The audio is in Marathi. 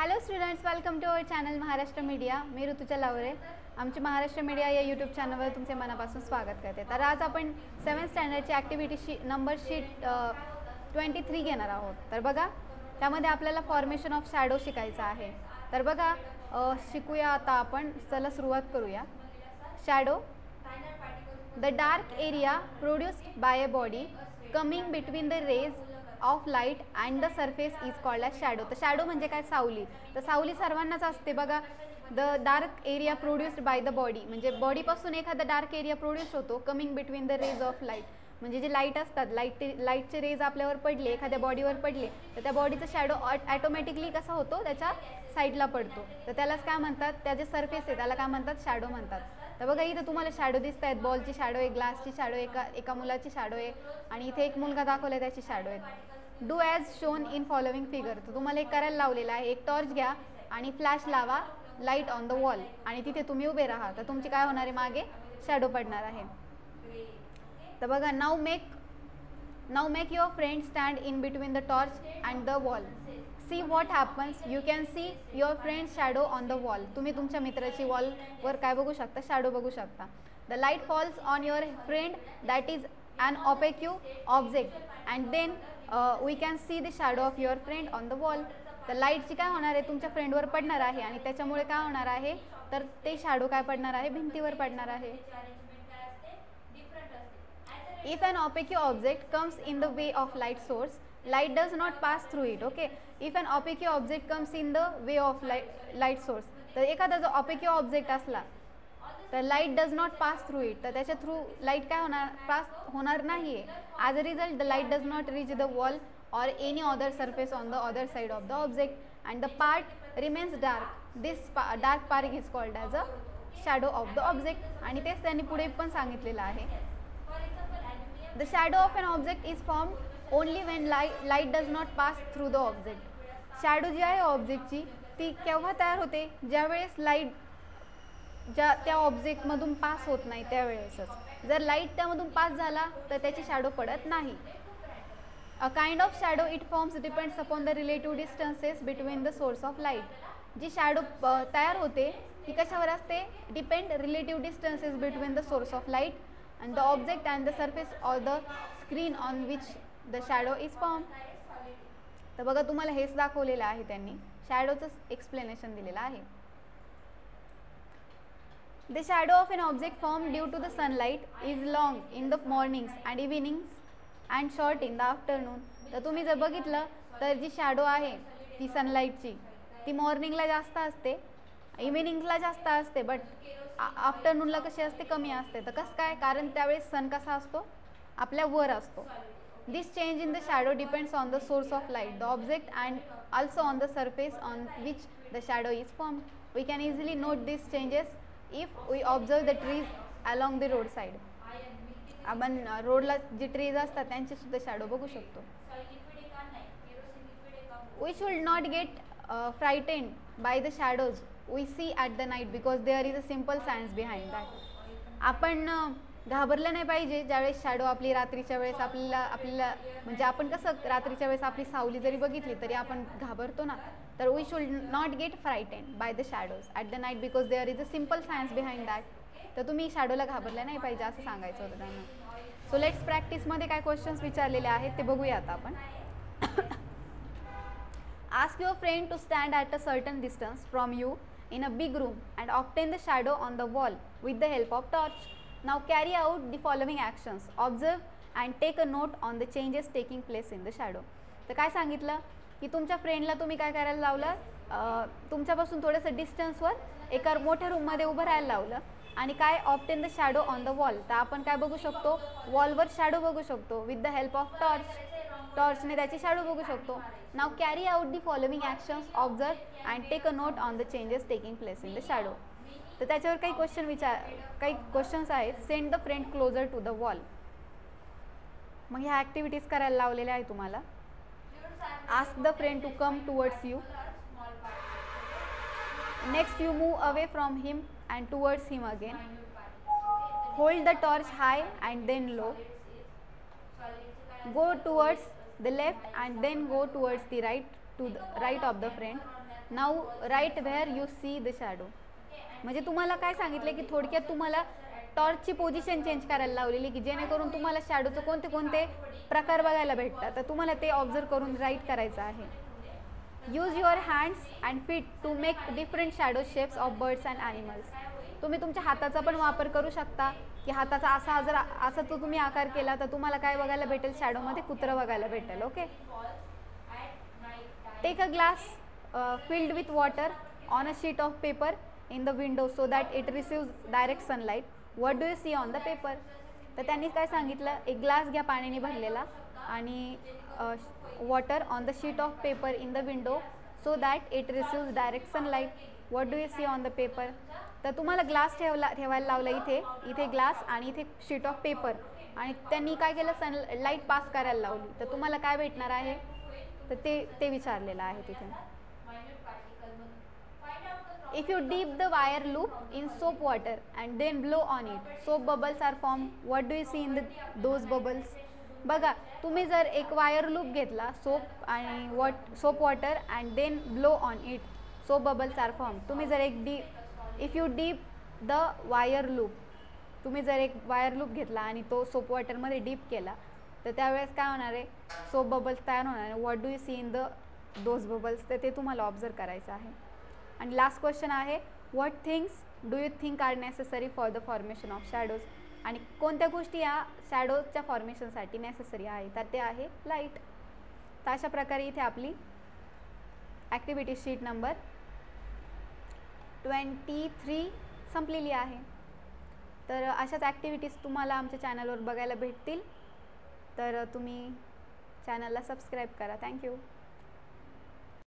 Hello students, welcome to our channel Maharashtra media. मी ऋतुजा लावरे. आमचे महाराष्ट्र मीडिया या यूट्यूब चॅनलवर तुमचे मनापासून स्वागत करते. तर आज आपण 7th स्टँडर्डची ॲक्टिव्हिटी नंबर शीट 23 घेणार आहोत. तर बघा, त्यामध्ये आपल्याला फॉर्मेशन ऑफ शॅडो शिकायचं आहे. तर बघा, शिकूया आता आपण. चला सुरुवात करूया. Shadow, the dark area produced by a body coming between the rays of light and the surface is called as shadow. तर शॅडो म्हणजे काय? सावली. तर सावली सर्वांनाच असते बघा. The dark area produced by the body म्हणजे बॉडीपासून एखादा डार्क एरिया प्रोड्यूस होतो coming between the rays of light. म्हणजे जे लाईट असतात, लाईटचे रेज आपल्यावर पडले, एखाद्या बॉडीवर पडले, तर त्या बॉडीचा शॅडो ॲटोमॅटिकली कसा होतो? त्याच्या साईडला पडतो. तर त्यालाच काय म्हणतात? त्याचे सरफेस आहे त्याला काय म्हणतात? शॅडो म्हणतात. तर बघा, इथं तुम्हाला शॅडो दिसत आहेत. बॉलची शॅडो आहे, ग्लासची शॅडो आहे, एका मुलाची शॅडो आहे, आणि इथे एक मुलगा दाखवला आहे त्याची शॅडो आहे. Do as shown in following figure. तर तुम्हाला एक करायला लावलेला आहे. एक टॉर्च घ्या आणि फ्लॅश लावा लाईट ऑन द वॉल, आणि तिथे तुम्ही उभे राहा. तर तुमची काय होणार आहे? मागे शॅडो पडणार आहे. तर बघा, now make your friend stand in between the torch and the wall. See what happens. You can see your friend shadow on the wall. तुम्ही तुमच्या मित्राची वॉलवर काय बघू शकता? शॅडो बघू शकता. The light falls on your friend that is an opaque object and then we can see the shadow of your friend on the wall. तर लाईटची काय होणार आहे? तुमच्या फ्रेंडवर पडणार आहे, आणि त्याच्यामुळे काय होणार आहे? तर ते शॅडो काय पडणार आहे? भिंतीवर पडणार आहे. If an opaque object comes in the way of light source, light does not pass through it. Okay, if an opaque object comes in the way of light source, तर एखादा जो opaque ऑब्जेक्ट असला तर light does not pass through it, तर त्याच्या थ्रू लाईट काय होणार? पास होणार नाही आहे. As a result the light does not reach the wall or any other surface on the other side of the object and the part remains dark. This dark part is called as a shadow of the object. आणि तेच त्यांनी पुढे पण सांगितलेलं आहे. The shadow of an object is form only when light does not pass through the object. Shadow जी आहे ऑब्जेक्टची ती केव्हा तयार होते? ज्यावेळेस लाईट त्या ऑब्जेक्टमधून पास होत नाही त्यावेळेसच. जर लाईट त्यामधून पास झाला तर त्याची शॅडो पडत नाही. A kind of shadow it forms depends upon the relative distances between the source of light. जी शॅडो तयार होते ती कशावर असते? Depend relative distances between the source of light and the object and the surface or the screen on which the shadow is form. तर बघा, तुम्हाला हेच दाखवलेलं आहे. त्यांनी शॅडोचं एक्सप्लेनेशन दिलेलं आहे. The shadow of an object formed due to the sunlight is long in the mornings and evenings and short in the afternoon. तर तुम्ही जर बघितलं तर जी शॅडो आहे ती सनलाईटची ती मॉर्निंगला जास्त असते, इव्हिनिंगला जास्त असते, बट आफ्टरनूनला कशी असते? कमी असते. तर कसं काय? कारण त्यावेळेस सन कसा असतो? आपल्या वर असतो. This change in the shadow depends on the source of light, the object and also on the surface on which the shadow is form. We can easily note this changes if we observe the trees along the road side. आपण रोडला जे ट्रीज असतात त्यांची सुद्धा शॅडो बघू शकतो. We should not get frightened by the shadows we see at the night because there is a simple science behind that. आपण घाबरलं नाही पाहिजे ज्यावेळेस शॅडो आपली रात्रीच्या वेळेस आपल्याला म्हणजे आपण कसं रात्रीच्या वेळेस आपली सावली जरी बघितली तरी आपण घाबरतो ना. तर we should not get frightened by the shadows at the night because there is a simple science behind that. तर तुम्ही शॅडोला घाबरल्या नाही पाहिजे असं सांगायचं होतं त्यांना. सो लेट्स प्रॅक्टिसमध्ये काय क्वेश्चन्स विचारलेले आहेत ते बघूया आता आपण. Ask your friend to stand at a certain distance from you in a big room and obtain the shadow on the wall with the help of torch. Now carry out the following actions. Observe and take a note on the changes taking place in the shadow. तर काय सांगितलं की तुमच्या फ्रेंडला तुम्ही काय करायला लावलं? तुमच्यापासून थोडंसं डिस्टन्सवर एका मोठ्या रूममध्ये उभं राहायला लावलं, आणि काय? Obtain the shadow on the wall. तर आपण काय बघू शकतो? वॉलवर शॅडो बघू शकतो with the help of torch. टॉर्चने त्याची शॅडो बघू शकतो. Now carry out the following actions. Observe and take a note on the changes taking place in the shadow. तर त्याच्यावर काही क्वेश्चन्स आहेत. Send the friend closer to the wall. मग ह्या ॲक्टिव्हिटीज करायला लावलेल्या आहे तुम्हाला. Ask the friend to come towards you. Next you move away from him and towards him again. Hold the torch high and then low. Go towards the left and then go towards the right of the friend. Now write where you see the shadow. म्हणजे तुम्हाला काय सांगितलं की थोडक्यात तुम्हाला टॉर्चची पोझिशन चेंज करायला लावलेली की जेणेकरून तुम्हाला शॅडोचं कोणते कोणते प्रकार बघायला भेटतात, तर तुम्हाला ते ऑब्झर्व करून राईट करायचं आहे. Use your hands and feet to make different shadow shapes of birds and animals. तुम्ही तुमच्या हाताचा पण वापर करू शकता की हाताचा असा तो तुम्ही आकार केला तर तुम्हाला काय बघायला भेटेल, शॅडोमध्ये कुत्रं बघायला भेटेल. Okay. Take a glass filled with water on a sheet of paper in the window so that it receives direct sunlight. What do you see on the paper? तर त्यांनी काय सांगितलं, एक ग्लास घ्या पाण्याने भरलेला आणि water on the sheet of paper in the window so that it receives direct sunlight. What do you see on the paper. तर तुम्हाला ग्लास ठेवायला लावला, इथे ग्लास आणि इथे शीट ऑफ पेपर, आणि त्यांनी काय केलं, सनलाईट पास करायला लावली. तर तुम्हाला काय भेटणार आहे, तर ते विचारलेलं आहे तिथे. If you dip the wire loop in soap water and then blow on it, soap bubbles are formed. What do you see in those bubbles? बघा, तुम्ही जर एक वायर लूप घेतला soap water and then blow on it, soap bubbles are form. तुम्ही जर if you dip the wire loop, तुम्ही जर एक वायर लूप घेतला आणि तो सोप वॉटरमध्ये डीप केला तर त्यावेळेस काय होणार आहे, सोप बबल्स तयार होणार आहे. What do you see in those bubbles, तर ते तुम्हाला ऑब्झर्व करायचं आहे. आणि लास्ट क्वेश्चन आहे, what things do you think are necessary for the formation of shadows. आणि कोणत्या गोष्टी या शॅडोजच्या फॉर्मेशनसाठी नेसेसरी आहे, तर ते आहे लाईट. तर अशा प्रकारे इथे आपली ॲक्टिव्हिटी शीट नंबर 23 संपलेली आहे. तर अशाच ॲक्टिव्हिटीज तुम्हाला आमच्या चॅनलवर बघायला भेटतील. तर तुम्ही चॅनलला सबस्क्राईब करा. थँक्यू.